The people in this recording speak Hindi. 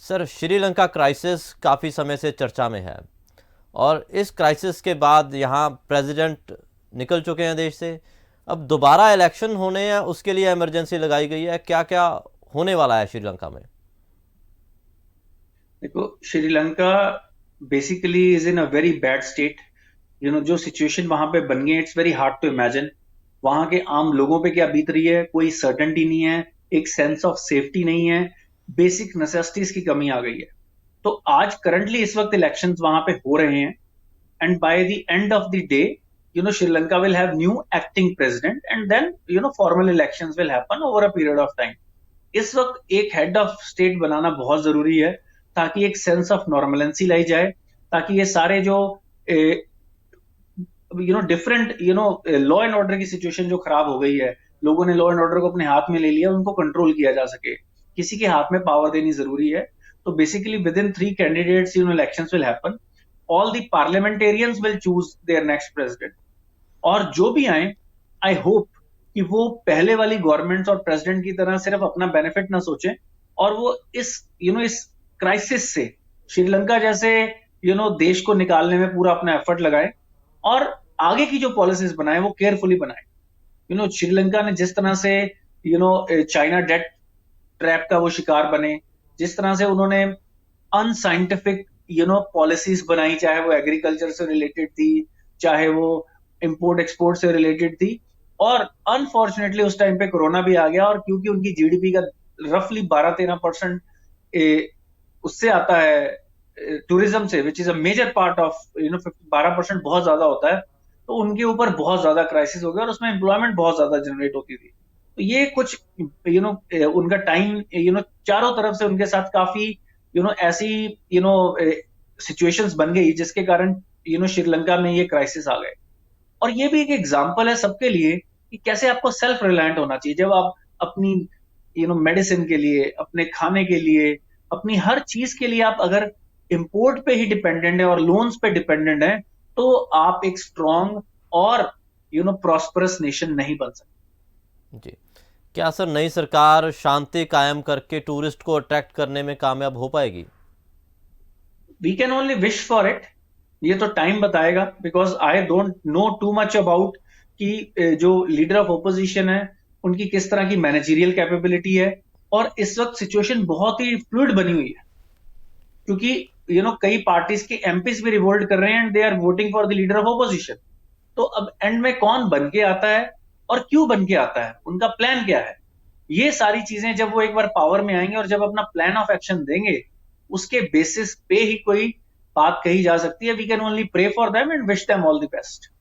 सर, श्रीलंका क्राइसिस काफ़ी समय से चर्चा में है और इस क्राइसिस के बाद यहाँ प्रेसिडेंट निकल चुके हैं देश से। अब दोबारा इलेक्शन होने हैं, उसके लिए इमरजेंसी लगाई गई है। क्या क्या होने वाला है श्रीलंका में? देखो, Sri Lanka basically is in a very bad state. जो सिचुएशन वहां पे बन गई, it's very hard to imagine. वहां के आम लोगों पे क्या बीत रही है, कोई सर्टेनिटी नहीं है, एक सेंस ऑफ सेफ्टी नहीं है, बेसिक नेसेसिटीज की कमी आ गई है। तो आज करंटली इस वक्त इलेक्शंस वहां पे हो रहे हैं, and by the end of the day Sri Lanka will have new acting president, and then formal elections will happen over a period of time. इस वक्त एक हेड ऑफ स्टेट बनाना बहुत जरूरी है, ताकि एक सेंस ऑफ नॉर्मलेंसी लाई जाए, ताकि ये सारे जो डिफरेंट लॉ एंड ऑर्डर की सिचुएशन जो खराब हो गई है, लोगों ने लॉ एंड ऑर्डर को अपने हाथ में ले लिया, उनको कंट्रोल किया जा सके। किसी के हाथ में पावर देनी जरूरी है। तो basically with in 3 candidates elections will happen. All the parliamentarians will choose there next president. और जो भी आए, आई होप कि वो पहले वाली गवर्नमेंट्स और प्रेसिडेंट की तरह सिर्फ अपना बेनिफिट ना सोचें, और वो इस क्राइसिस से श्रीलंका जैसे देश को निकालने में पूरा अपना एफर्ट लगाए, और आगे की जो पॉलिसीज बनाए वो केयरफुली बनाए। श्रीलंका ने जिस तरह से चाइना डेट ट्रैप का वो शिकार बने, जिस तरह से उन्होंने अनसाइंटिफिक पॉलिसीज बनाई, चाहे वो एग्रीकल्चर से रिलेटेड थी, चाहे वो इंपोर्ट एक्सपोर्ट से रिलेटेड थी। और अनफॉर्चुनेटली उस टाइम पे कोरोना भी आ गया, और क्योंकि उनकी जीडीपी का रफली 12-13% उससे आता है टूरिज्म से, which is a major part of 12% बहुत ज्यादा होता है। तो उनके ऊपर बहुत ज्यादा क्राइसिस हो गया, और उसमें एम्प्लॉयमेंट बहुत ज्यादा जनरेट होती थी। तो ये कुछ उनका टाइम चारों तरफ से उनके साथ काफी ऐसी सिचुएशंस बन गई, जिसके कारण श्रीलंका में ये क्राइसिस आ गए। और ये भी एक एग्जाम्पल है सबके लिए कि कैसे आपको सेल्फ रिलायंट होना चाहिए। जब आप अपनी मेडिसिन के लिए, अपने खाने के लिए, अपनी हर चीज के लिए आप अगर इंपोर्ट पे ही डिपेंडेंट है और लोन्स पे डिपेंडेंट है, तो आप एक स्ट्रांग और प्रॉस्परस नेशन नहीं बन सकते। जी। क्या सर, नई सरकार शांति कायम करके टूरिस्ट को अट्रैक्ट करने में कामयाब हो पाएगी? We can only wish for it. ये तो टाइम बताएगा, because I don't know too much about कि जो लीडर ऑफ ओपोजिशन है उनकी किस तरह की मैनेजरियल कैपेबिलिटी है। और इस वक्त सिचुएशन बहुत ही फ्लूइड बनी हुई है, क्योंकि कई पार्टीज के एमपीज भी रिवोल्ट कर रहे हैं, and they are voting for the leader of opposition. तो अब एंड में कौन बन के आता है और क्यों बन के आता है, उनका प्लान क्या है, ये सारी चीजें जब वो एक बार पावर में आएंगे और जब अपना प्लान ऑफ एक्शन देंगे, उसके बेसिस पे ही कोई बात कही जा सकती है। We can only pray for them and wish them all the best.